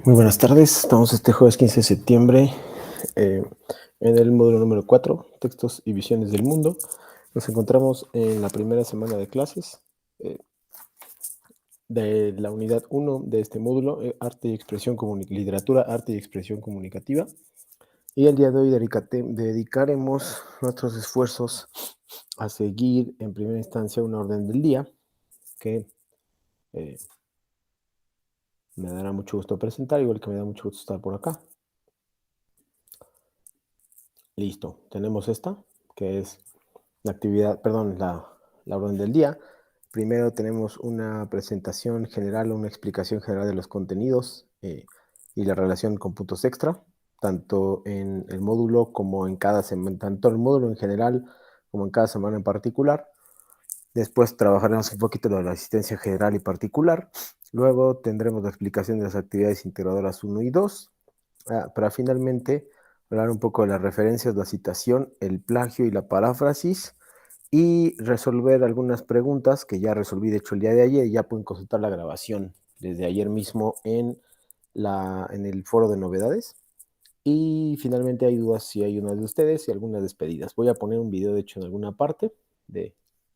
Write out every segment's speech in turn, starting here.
Muy buenas tardes, estamos este jueves 15 de septiembre eh, en el módulo número 4, Textos y Visiones del Mundo. Nos encontramos en la primera semana de clases de la unidad 1 de este módulo, Arte y Expresión Literatura, Arte y Expresión Comunicativa. Y el día de hoy dedicaremos nuestros esfuerzos a seguir en primera instancia una orden del día que me dará mucho gusto presentar, igual que me da mucho gusto estar por acá. Listo, tenemos esta, que es la orden del día. Primero tenemos una presentación general, una explicación general de los contenidos y la relación con puntos extra, tanto en el módulo como en cada semana, tanto el módulo en general como en cada semana en particular. Después trabajaremos un poquito de la asistencia general y particular. Luego tendremos la explicación de las actividades integradoras 1 y 2, para finalmente hablar un poco de las referencias, la citación, el plagio y la paráfrasis, y resolver algunas preguntas que ya resolví, de hecho, el día de ayer. Ya pueden consultar la grabación desde ayer mismo en el foro de novedades. Y finalmente hay dudas si hay una de ustedes y algunas despedidas. Voy a poner un video, de hecho, en alguna parte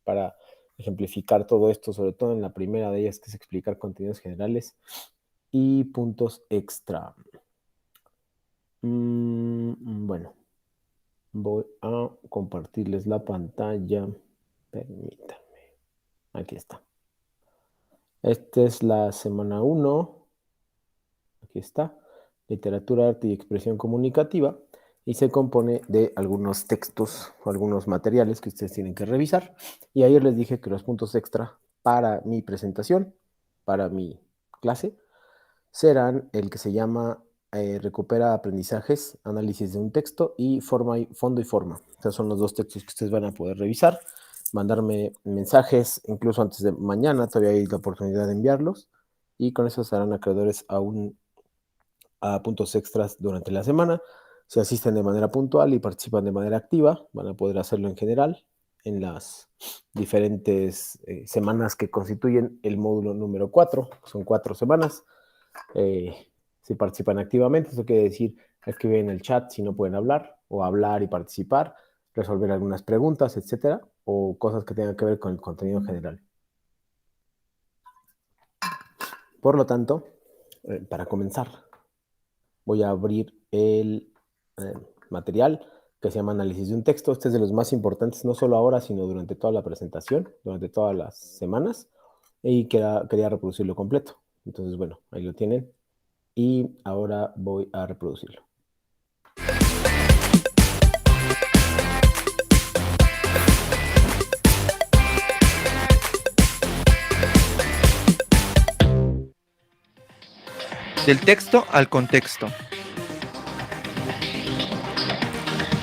para ejemplificar todo esto, sobre todo en la primera de ellas, que es explicar contenidos generales y puntos extra. Bueno, voy a compartirles la pantalla. Permítanme. Aquí está. Esta es la semana 1. Aquí está. Literatura, arte y expresión comunicativa. Y se compone de algunos textos o algunos materiales que ustedes tienen que revisar. Y ayer les dije que los puntos extra para mi presentación, para mi clase, serán el que se llama Recupera aprendizajes, análisis de un texto y fondo y forma. Esos son los dos textos que ustedes van a poder revisar, mandarme mensajes, incluso antes de mañana, todavía hay la oportunidad de enviarlos, y con eso serán acreedores a puntos extras durante la semana. Si asisten de manera puntual y participan de manera activa, van a poder hacerlo en general en las diferentes semanas que constituyen el módulo número 4, son 4 semanas. Si participan activamente, eso quiere decir escribir en el chat si no pueden hablar, o hablar y participar, resolver algunas preguntas, etcétera, o cosas que tengan que ver con el contenido general. Por lo tanto, para comenzar, voy a abrir el material que se llama Análisis de un texto. Este es de los más importantes, no solo ahora, sino durante toda la presentación, durante todas las semanas, y quería reproducirlo completo. Entonces, bueno, ahí lo tienen. Y ahora voy a reproducirlo. Del texto al contexto.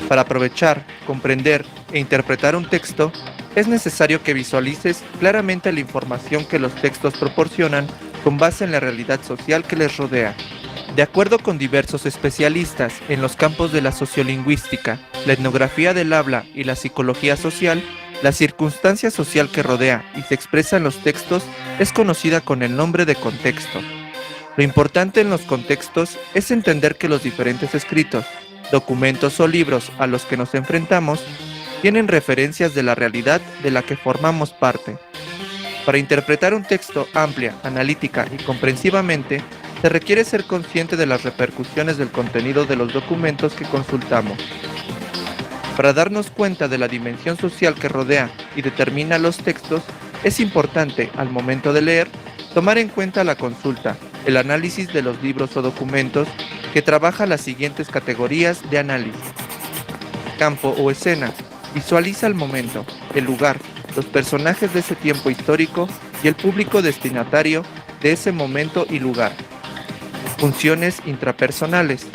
Para aprovechar, comprender e interpretar un texto, es necesario que visualices claramente la información que los textos proporcionan con base en la realidad social que les rodea. De acuerdo con diversos especialistas en los campos de la sociolingüística, la etnografía del habla y la psicología social, la circunstancia social que rodea y se expresa en los textos es conocida con el nombre de contexto. Lo importante en los contextos es entender que los diferentes escritos, documentos o libros a los que nos enfrentamos tienen referencias de la realidad de la que formamos parte. Para interpretar un texto amplia, analítica y comprensivamente, se requiere ser consciente de las repercusiones del contenido de los documentos que consultamos. Para darnos cuenta de la dimensión social que rodea y determina los textos, es importante, al momento de leer, tomar en cuenta la consulta, el análisis de los libros o documentos que trabaja las siguientes categorías de análisis. Campo o escena. Visualiza el momento, el lugar, los personajes de ese tiempo histórico y el público destinatario de ese momento y lugar. Funciones intrapersonales.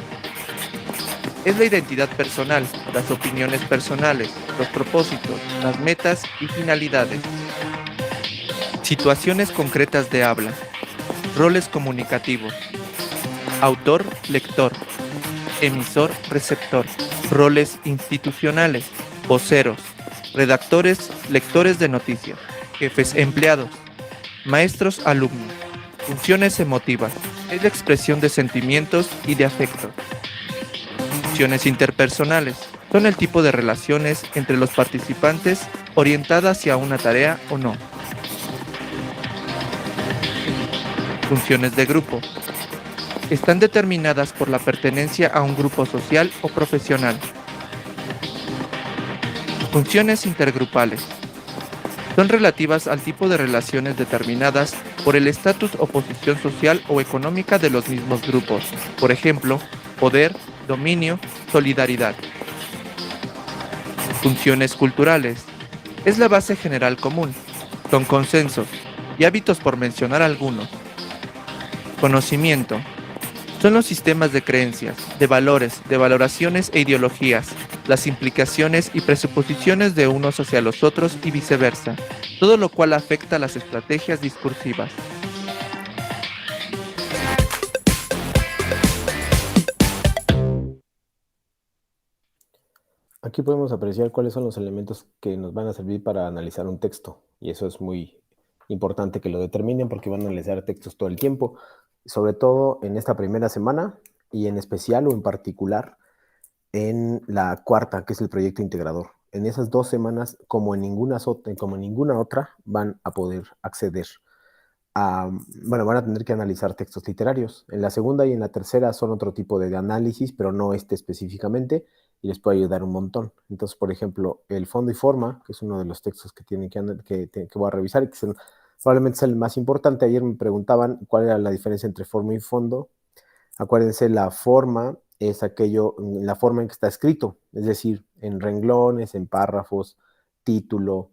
Es la identidad personal, las opiniones personales, los propósitos, las metas y finalidades. Situaciones concretas de habla. Roles comunicativos. Autor, lector. Emisor, receptor. Roles institucionales. Voceros. Redactores, lectores de noticias. Jefes, empleados. Maestros, alumnos. Funciones emotivas. Es la expresión de sentimientos y de afectos. Funciones interpersonales. Son el tipo de relaciones entre los participantes orientada hacia una tarea o no. Funciones de grupo. Están determinadas por la pertenencia a un grupo social o profesional. Funciones intergrupales. Son relativas al tipo de relaciones determinadas por el estatus o posición social o económica de los mismos grupos. Por ejemplo, poder, dominio, solidaridad. Funciones culturales. Es la base general común. Son consensos y hábitos por mencionar algunos. Conocimiento. Son los sistemas de creencias, de valores, de valoraciones e ideologías, las implicaciones y presuposiciones de unos hacia los otros y viceversa, todo lo cual afecta a las estrategias discursivas. Aquí podemos apreciar cuáles son los elementos que nos van a servir para analizar un texto, y eso es muy importante que lo determinen porque van a analizar textos todo el tiempo, sobre todo en esta primera semana y en especial o en particular en la cuarta, que es el proyecto integrador. En esas 2 semanas, como en ninguna otra, van a poder acceder van a tener que analizar textos literarios. En la segunda y en la tercera son otro tipo de análisis, pero no este específicamente, y les puede ayudar un montón. Entonces, por ejemplo, el fondo y forma, que es uno de los textos que voy a revisar, y que probablemente es el más importante. Ayer me preguntaban cuál era la diferencia entre forma y fondo. Acuérdense, la forma es la forma en que está escrito, es decir, en renglones, en párrafos, título,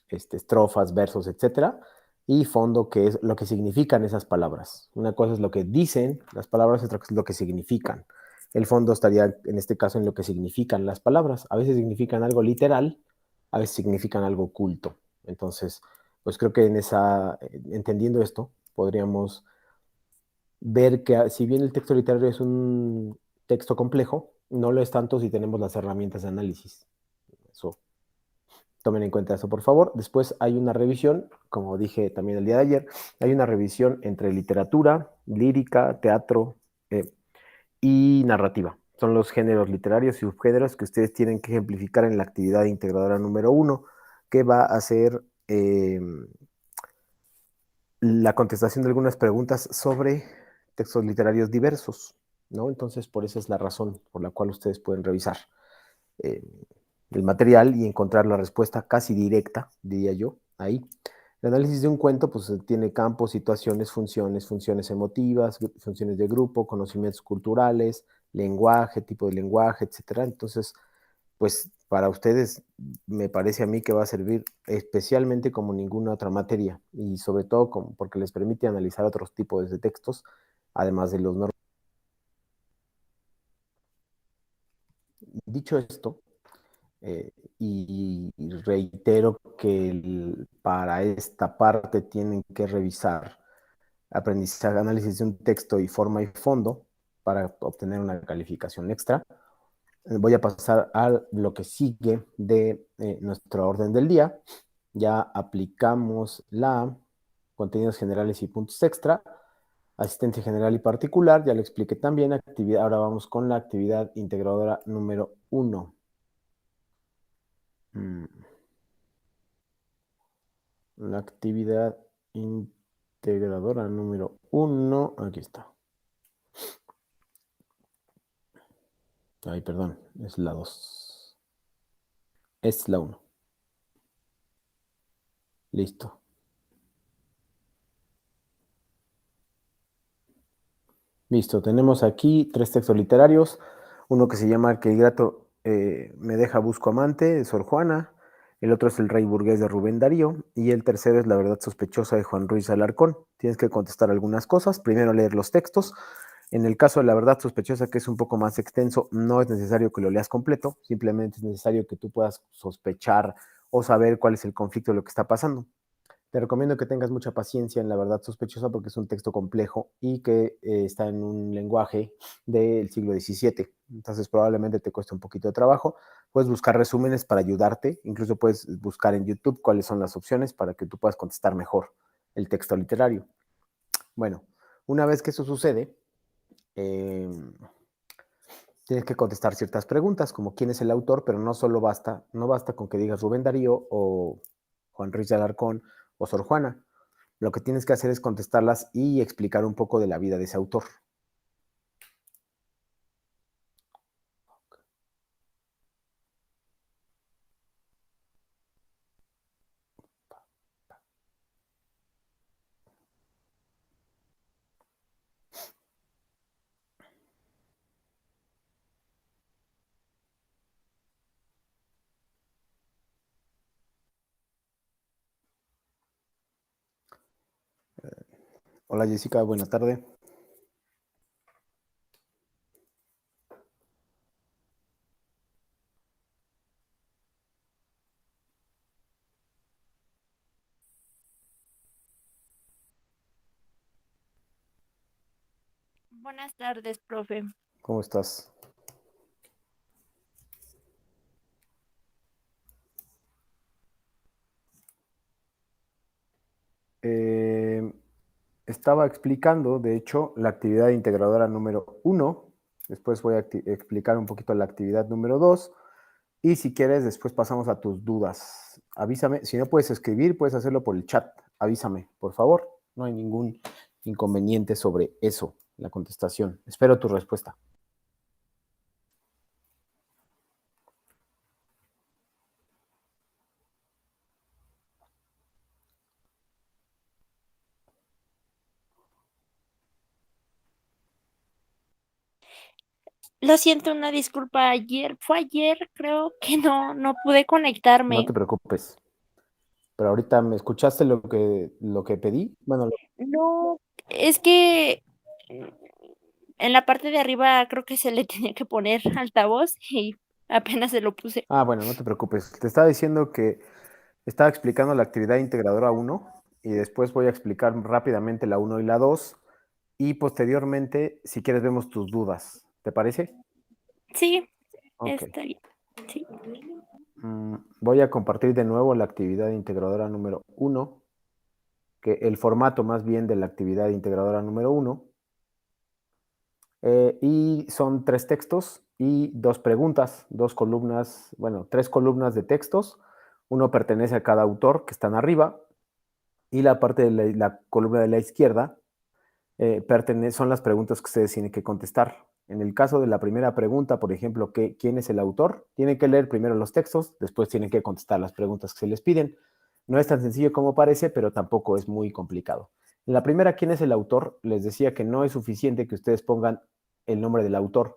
estrofas, versos, etcétera, y fondo, que es lo que significan esas palabras. Una cosa es lo que dicen las palabras, otra cosa es lo que significan. El fondo estaría, en este caso, en lo que significan las palabras. A veces significan algo literal, a veces significan algo oculto. Entonces, pues creo que entendiendo esto, podríamos ver que si bien el texto literario es un texto complejo, no lo es tanto si tenemos las herramientas de análisis. Eso, tomen en cuenta eso, por favor. Después hay una revisión, como dije también el día de ayer, hay una revisión entre literatura, lírica, teatro y narrativa. Son los géneros literarios y subgéneros que ustedes tienen que ejemplificar en la actividad integradora número 1, que va a ser la contestación de algunas preguntas sobre textos literarios diversos, ¿no? Entonces, por esa es la razón por la cual ustedes pueden revisar eh, el material y encontrar la respuesta casi directa, diría yo, ahí. El análisis de un cuento, pues, tiene campos, situaciones, funciones emotivas, funciones de grupo, conocimientos culturales, lenguaje, tipo de lenguaje, etcétera. Entonces, pues, para ustedes me parece a mí que va a servir especialmente como ninguna otra materia, y sobre todo porque les permite analizar otros tipos de textos, además de los normales. Dicho esto, y reitero que para esta parte tienen que revisar aprendizaje, análisis de un texto y forma y fondo para obtener una calificación extra. Voy a pasar a lo que sigue de nuestro orden del día. Ya aplicamos la contenidos generales y puntos extra, asistencia general y particular, ya lo expliqué también. Ahora vamos con la actividad integradora número 1. La actividad integradora número 1, aquí está. Ay, perdón, es la 2. Es la 1. Listo. Listo, tenemos aquí 3 textos literarios. Uno que se llama Que el grato me deja busco amante, de Sor Juana. El otro es El rey burgués, de Rubén Darío. Y el tercero es La verdad sospechosa, de Juan Ruiz Alarcón. Tienes que contestar algunas cosas. Primero, leer los textos. En el caso de La verdad sospechosa, que es un poco más extenso, no es necesario que lo leas completo. Simplemente es necesario que tú puedas sospechar o saber cuál es el conflicto de lo que está pasando. Te recomiendo que tengas mucha paciencia en La verdad sospechosa, porque es un texto complejo y que está en un lenguaje del siglo XVII. Entonces probablemente te cueste un poquito de trabajo. Puedes buscar resúmenes para ayudarte. Incluso puedes buscar en YouTube cuáles son las opciones para que tú puedas contestar mejor el texto literario. Bueno, una vez que eso sucede, tienes que contestar ciertas preguntas, como quién es el autor, pero no basta con que digas Rubén Darío o Juan Ruiz de Alarcón o Sor Juana. Lo que tienes que hacer es contestarlas y explicar un poco de la vida de ese autor. Hola Jessica, buena tarde. Buenas tardes, profe. ¿Cómo estás? Estaba explicando, de hecho, la actividad integradora número 1. Después voy a explicar un poquito la actividad número 2. Y si quieres, después pasamos a tus dudas. Avísame. Si no puedes escribir, puedes hacerlo por el chat. Avísame, por favor. No hay ningún inconveniente sobre eso, la contestación. Espero tu respuesta. Lo siento, una disculpa. Fue ayer, creo que no pude No conectarme. te preocupes. Pero ahorita me escuchaste lo que pedí. Bueno, No, es que en la parte de arriba creo que se le tenía que poner altavoz y apenas se lo puse. bueno, no te preocupes. Te estaba diciendo que estaba explicando la actividad integradora 1 y después voy a explicar rápidamente la 1 y la 2 y posteriormente, si quieres, vemos tus dudas. ¿Te parece? Sí, Ok. está bien. Sí. Voy a compartir de nuevo la actividad integradora número 1, que el formato más bien de la actividad integradora número 1. Y son 3 textos y 2 preguntas, 2 columnas, bueno, 3 columnas de textos. Uno pertenece a cada autor que están arriba y la parte de la columna de la izquierda son las preguntas que ustedes tienen que contestar. En el caso de la primera pregunta, por ejemplo, ¿quién es el autor? Tienen que leer primero los textos, después tienen que contestar las preguntas que se les piden. No es tan sencillo como parece, pero tampoco es muy complicado. En la primera, ¿quién es el autor? Les decía que no es suficiente que ustedes pongan el nombre del autor.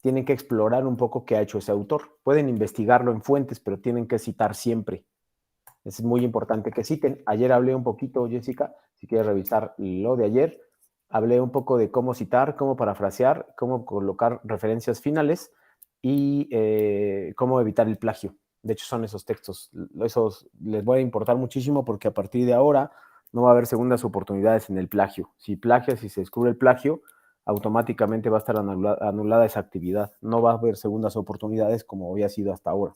Tienen que explorar un poco qué ha hecho ese autor. Pueden investigarlo en fuentes, pero tienen que citar siempre. Es muy importante que citen. Ayer hablé un poquito, Jessica, si quieres revisar lo de ayer, hablé un poco de cómo citar, cómo parafrasear, cómo colocar referencias finales y cómo evitar el plagio. De hecho, son esos textos. Esos les voy a importar muchísimo porque a partir de ahora no va a haber segundas oportunidades en el plagio. Si plagias, si se descubre el plagio, automáticamente va a estar anulada esa actividad. No va a haber segundas oportunidades como había sido hasta ahora.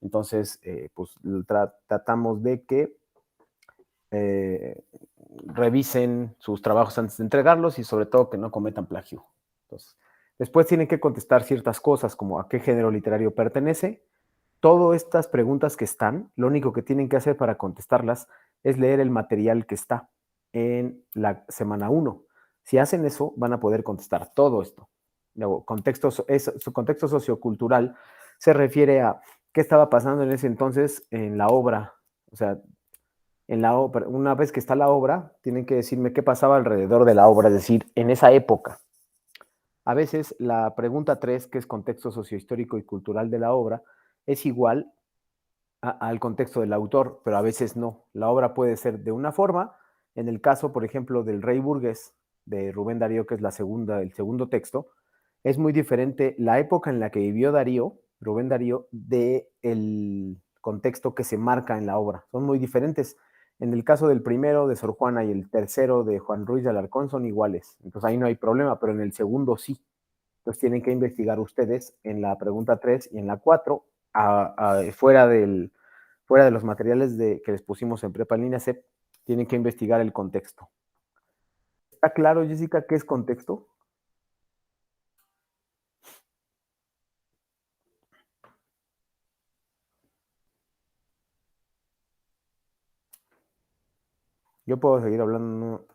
Entonces, pues tratamos de que revisen sus trabajos antes de entregarlos y sobre todo que no cometan plagio. Entonces, después tienen que contestar ciertas cosas como a qué género literario pertenece. Todas estas preguntas que están, lo único que tienen que hacer para contestarlas es leer el material que está en la semana 1. Si hacen eso, van a poder contestar todo esto. Luego, su contexto sociocultural se refiere a qué estaba pasando en ese entonces en la obra. O sea, una vez que está la obra, tienen que decirme qué pasaba alrededor de la obra, es decir, en esa época. A veces la pregunta 3, que es contexto sociohistórico y cultural de la obra, es igual al contexto del autor, pero a veces no. La obra puede ser de una forma. En el caso, por ejemplo, del Rey Burgués de Rubén Darío, que es el segundo texto, es muy diferente la época en la que vivió Rubén Darío, del contexto que se marca en la obra. Son muy diferentes. En el caso del primero de Sor Juana y el tercero de Juan Ruiz de Alarcón son iguales. Entonces ahí no hay problema, pero en el segundo sí. Entonces tienen que investigar ustedes en la pregunta 3 y en la 4, fuera de los materiales que les pusimos en Prepa en línea CEP, tienen que investigar el contexto. ¿Está claro, Jessica, qué es contexto? Yo puedo seguir hablando.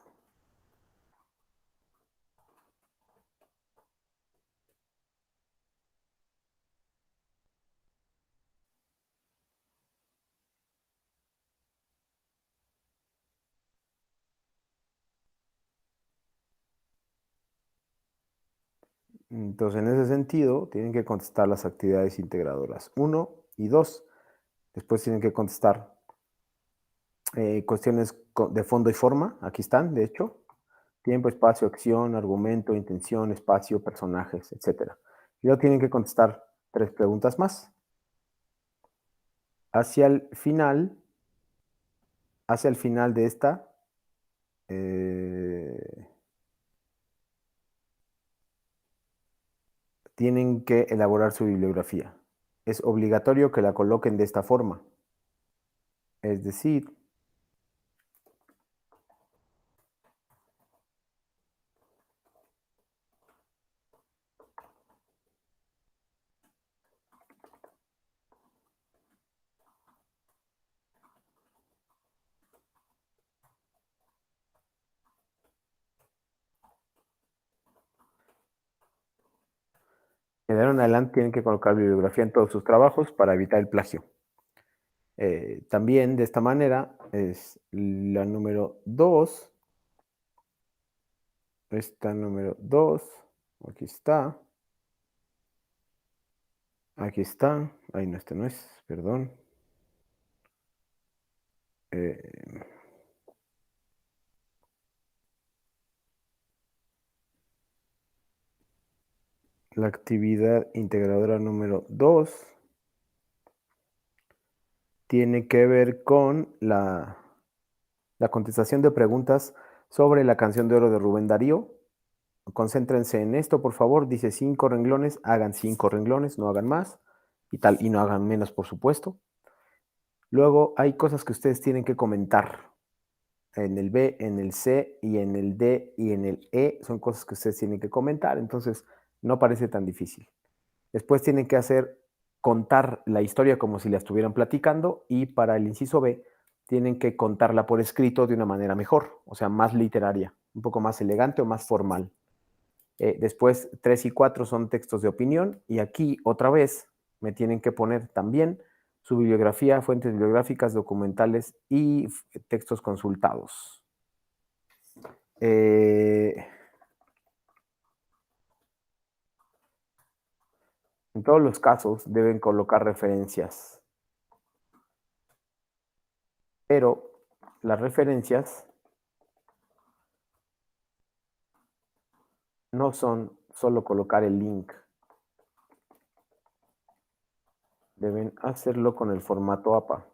Entonces, en ese sentido, tienen que contestar las actividades integradoras 1 y 2. Después tienen que contestar cuestiones de fondo y forma. Aquí están, de hecho. Tiempo, espacio, acción, argumento, intención, espacio, personajes, etc. Y luego tienen que contestar 3 preguntas más. Hacia el final de esta, tienen que elaborar su bibliografía. Es obligatorio que la coloquen de esta forma. Es decir, de ahora en adelante tienen que colocar bibliografía en todos sus trabajos para evitar el plagio. También de esta manera es la número 2. Esta número 2. Aquí está. Aquí está. Ay, no, este no es. Perdón. La actividad integradora número 2 tiene que ver con la contestación de preguntas sobre la canción de oro de Rubén Darío. Concéntrense en esto, por favor. Dice 5 renglones, hagan 5 renglones, no hagan más y tal, y no hagan menos, por supuesto. Luego hay cosas que ustedes tienen que comentar. En el B, en el C y en el D y en el E son cosas que ustedes tienen que comentar, entonces no parece tan difícil. Después tienen que contar la historia como si la estuvieran platicando, y para el inciso B tienen que contarla por escrito de una manera mejor, o sea, más literaria, un poco más elegante o más formal. Después 3 y 4 son textos de opinión, y aquí otra vez me tienen que poner también su bibliografía, fuentes bibliográficas, documentales y textos consultados. En todos los casos deben colocar referencias, pero las referencias no son solo colocar el link. Deben hacerlo con el formato APA.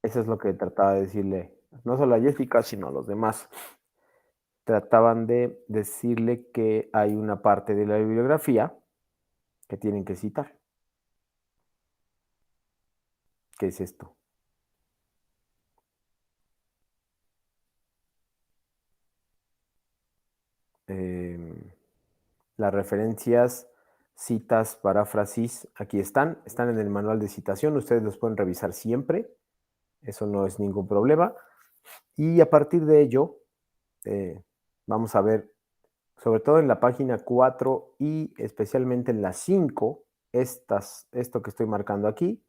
Eso es lo que trataba de decirle, no solo a Jessica, sino a los demás. Trataban de decirle que hay una parte de la bibliografía que tienen que citar. ¿Qué es esto? Las referencias, citas, paráfrasis, aquí están en el manual de citación, ustedes los pueden revisar siempre, eso no es ningún problema. Y a partir de ello, vamos a ver, sobre todo en la página 4 y especialmente en la 5, esto que estoy marcando aquí,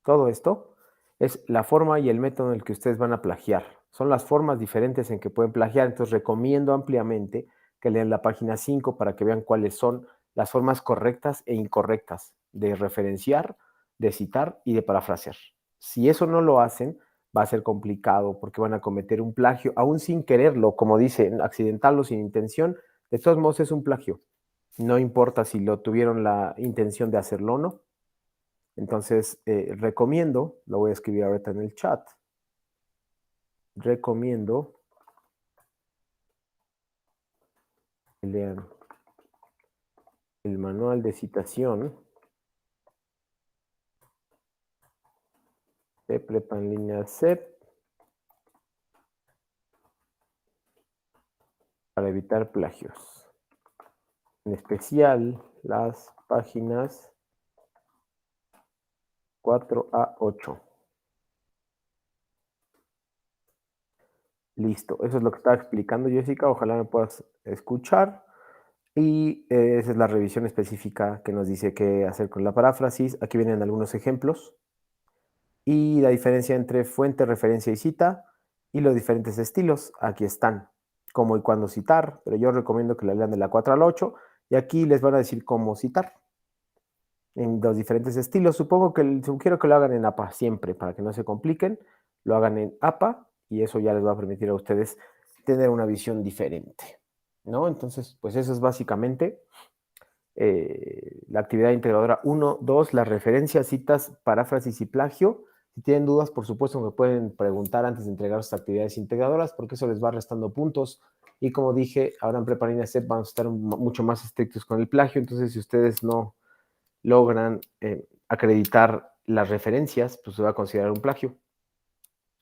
todo esto es la forma y el método en el que ustedes van a plagiar. Son las formas diferentes en que pueden plagiar, entonces recomiendo ampliamente que lean la página 5 para que vean cuáles son las formas correctas e incorrectas de referenciar, de citar y de parafrasear. Si eso no lo hacen, va a ser complicado porque van a cometer un plagio, aún sin quererlo, como dicen, accidental o sin intención. De todos modos es un plagio. No importa si lo tuvieron la intención de hacerlo o no. Entonces, recomiendo, lo voy a escribir ahorita en el chat, recomiendo que lean el manual de citación de Prepa en línea CEP para evitar plagios. En especial las páginas 4 a 8. Listo, eso es lo que estaba explicando Jessica, ojalá me puedas escuchar. Y esa es la revisión específica que nos dice qué hacer con la paráfrasis. Aquí vienen algunos ejemplos. Y la diferencia entre fuente, referencia y cita, y los diferentes estilos, aquí están, cómo y cuándo citar, pero yo recomiendo que la lean de la 4 al 8, y aquí les van a decir cómo citar, en los diferentes estilos. Sugiero que lo hagan en APA siempre, para que no se compliquen, lo hagan en APA, y eso ya les va a permitir a ustedes tener una visión diferente, ¿no? Entonces, pues eso es básicamente la actividad integradora 1, 2, las referencias, citas, paráfrasis y plagio. Si tienen dudas, por supuesto, me pueden preguntar antes de entregar sus actividades integradoras, porque eso les va restando puntos. Y como dije, ahora en Prepa CEP vamos a estar mucho más estrictos con el plagio. Entonces, si ustedes no logran acreditar las referencias, pues se va a considerar un plagio.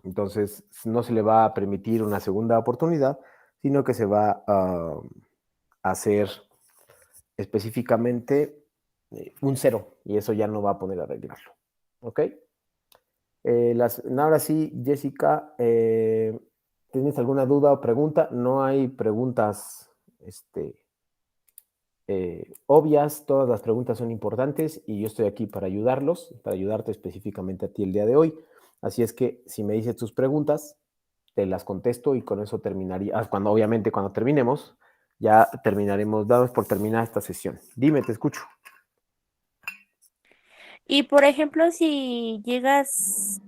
Entonces, no se le va a permitir una segunda oportunidad, sino que se va a hacer específicamente un 0, y eso ya no va a poder arreglarlo. ¿Ok? Ahora sí, Jessica, ¿tienes alguna duda o pregunta? No hay preguntas obvias, todas las preguntas son importantes y yo estoy aquí para ayudarlos, para ayudarte específicamente a ti el día de hoy. Así es que si me dices tus preguntas, te las contesto y con eso terminaría. Obviamente cuando terminemos, ya terminaremos, dados por terminar esta sesión. Dime, te escucho. Y por ejemplo, si llegas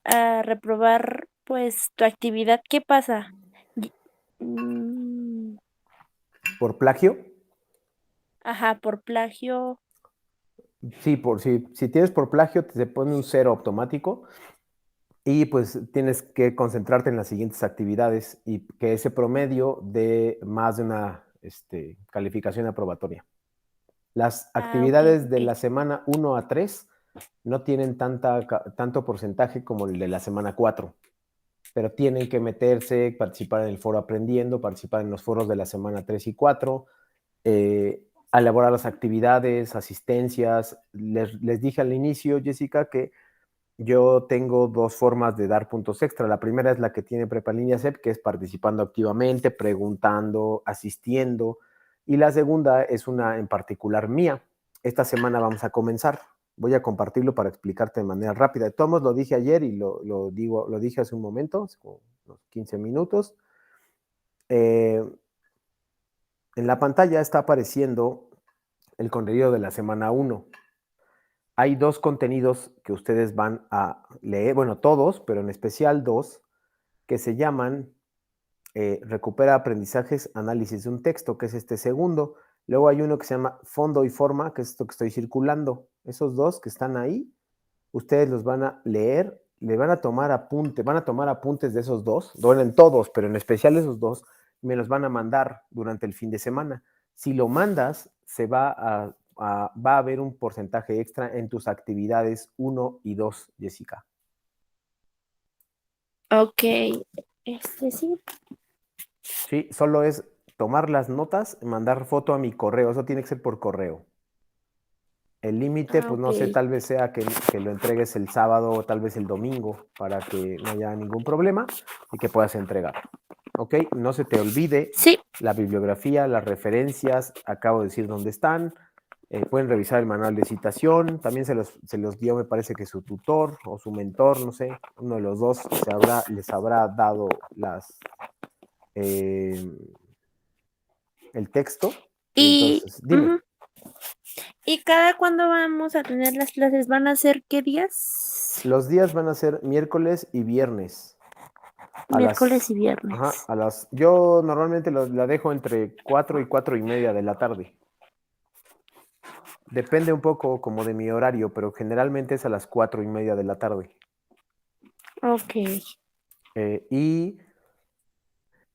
a reprobar pues tu actividad, ¿qué pasa? Mm, ¿Por plagio? ajá, por plagio. Sí, si tienes por plagio, te pone un 0 automático y pues tienes que concentrarte en las siguientes actividades y que ese promedio dé más de una calificación aprobatoria. Las Ah, ok, actividades de ok. la semana 1 a 3 no tienen tanto porcentaje como el de la semana 4, pero tienen que meterse, participar en el foro aprendiendo, participar en los foros de la semana 3 y 4, elaborar las actividades, asistencias. Les dije al inicio, Jessica, que yo tengo dos formas de dar puntos extra. La primera es la que tiene Prepa CEP, que es participando activamente, preguntando, asistiendo. Y la segunda es una en particular mía. Esta semana vamos a comenzar. Voy a compartirlo para explicarte de manera rápida. De todos modos, lo dije ayer y lo dije hace un momento, hace como unos 15 minutos. En la pantalla está apareciendo el contenido de la semana 1. Hay dos contenidos que ustedes van a leer, bueno, todos, pero en especial dos, que se llaman Recupera aprendizajes, análisis de un texto, que es este segundo. Luego hay uno que se llama Fondo y Forma, que es esto que estoy circulando. Esos dos que están ahí, ustedes los van a leer, le van a tomar apuntes de esos dos, no en todos, pero en especial esos dos, y me los van a mandar durante el fin de semana. Si lo mandas, va a haber un porcentaje extra en tus actividades 1 y 2, Jessica. Ok, sí. Sí, solo es tomar las notas, mandar foto a mi correo, eso tiene que ser por correo. El límite, Ah, pues ok. no sé, tal vez sea que lo entregues el sábado o tal vez el domingo para que no haya ningún problema y que puedas entregar. ¿Ok? No se te olvide Sí. la bibliografía, las referencias, acabo de decir dónde están. Pueden revisar el manual de citación, también se los dio, me parece que su tutor o su mentor, no sé, uno de los dos les habrá dado el texto. Y, Entonces, dime. ¿y cada cuándo vamos a tener las clases? ¿Van a ser qué días? Los días van a ser miércoles y viernes. Miércoles y viernes. Yo normalmente la dejo entre 4 y 4 y media de la tarde. Depende un poco como de mi horario, pero generalmente es a las 4 y media de la tarde. Ok. Y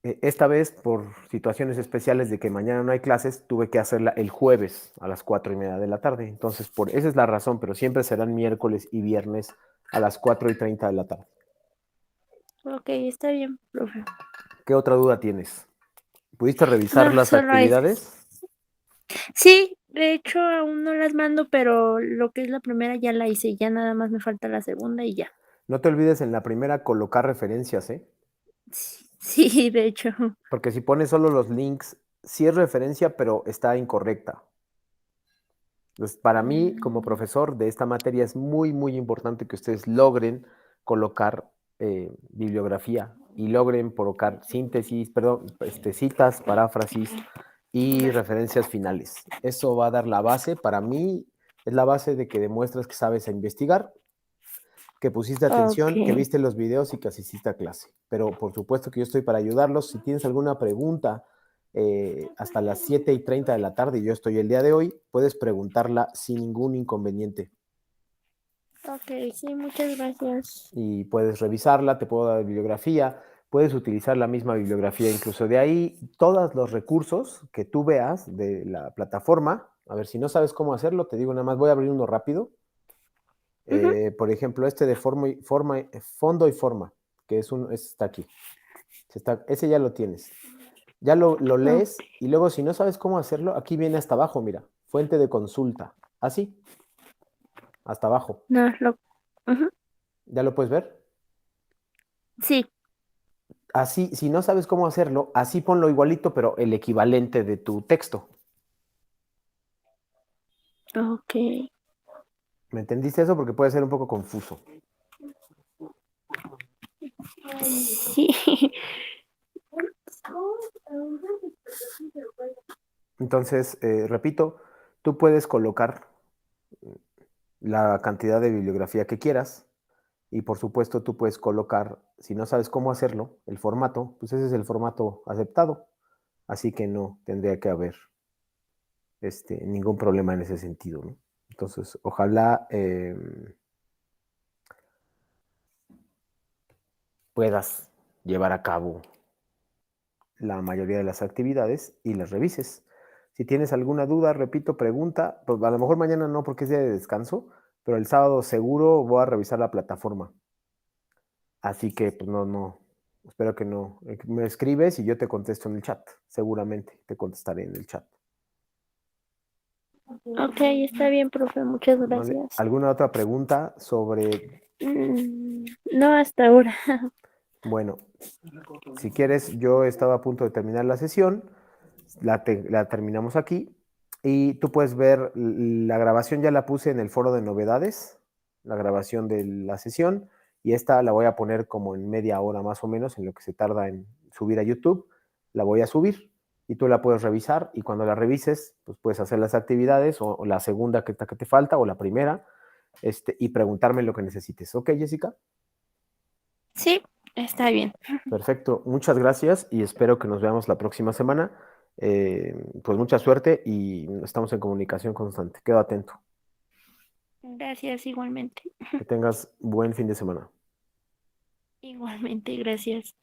esta vez, por situaciones especiales de que mañana no hay clases, tuve que hacerla el jueves a las 4 y media de la tarde. Entonces, esa es la razón, pero siempre serán miércoles y viernes a las 4:30 de la tarde. Ok, está bien, profe. ¿Qué otra duda tienes? ¿Pudiste revisar No, las solo es. actividades? Sí, de hecho aún no las mando, pero lo que es la primera ya la hice, ya nada más me falta la segunda y ya. No te olvides en la primera colocar referencias, ¿eh? Sí, de hecho. Porque si pones solo los links, sí es referencia, pero está incorrecta. Entonces, para mí, como profesor de esta materia, es muy, muy importante que ustedes logren colocar bibliografía y logren colocar síntesis, perdón, citas, paráfrasis y referencias finales. Eso va a dar la base, para mí, es la base de que demuestras que sabes investigar, que pusiste atención, que Ok. viste los videos y que asististe a clase. Pero por supuesto que yo estoy para ayudarlos. Si tienes alguna pregunta hasta las 7:30 de la tarde, y yo estoy el día de hoy, puedes preguntarla sin ningún inconveniente. Ok, sí, muchas gracias. Y puedes revisarla, te puedo dar bibliografía, puedes utilizar la misma bibliografía, incluso de ahí, todos los recursos que tú veas de la plataforma. A ver, si no sabes cómo hacerlo, te digo nada más, voy a abrir uno rápido. Por ejemplo, este de fondo y forma, que está aquí. Ese ya lo tienes. Ya lo lees y luego si no sabes cómo hacerlo, aquí viene hasta abajo, mira, fuente de consulta. Así, hasta abajo. No, ujú, ¿Ya lo puedes ver? sí, Así, si no sabes cómo hacerlo, así ponlo igualito, pero el equivalente de tu texto. ok. ¿Me entendiste eso? Porque puede ser un poco confuso. Sí. Entonces, repito, tú puedes colocar la cantidad de bibliografía que quieras y por supuesto tú puedes colocar, si no sabes cómo hacerlo, el formato, pues ese es el formato aceptado, así que no tendría que haber ningún problema en ese sentido, ¿no? Entonces, ojalá puedas llevar a cabo la mayoría de las actividades y las revises. Si tienes alguna duda, repito, pregunta, pues a lo mejor mañana no porque es día de descanso, pero el sábado seguro voy a revisar la plataforma. Así que, pues no, espero que no. Me escribes y yo te contesto en el chat. Seguramente te contestaré en el chat. Ok, está bien, profe, muchas ¿Vale? gracias. ¿Alguna otra pregunta sobre, No hasta ahora. bueno, si quieres, yo estaba a punto de terminar la sesión, la terminamos aquí y tú puedes ver la grabación, ya la puse en el foro de novedades, la grabación de la sesión, y esta la voy a poner como en media hora más o menos, en lo que se tarda en subir a YouTube, la voy a subir y tú la puedes revisar y cuando la revises, pues puedes hacer las actividades o la segunda que te falta o la primera, y preguntarme lo que necesites. ¿Ok, Jessica? Sí, está bien. Perfecto, muchas gracias y espero que nos veamos la próxima semana. Pues mucha suerte y estamos en comunicación constante. Quedo atento. Gracias, igualmente. Que tengas buen fin de semana. Igualmente, gracias.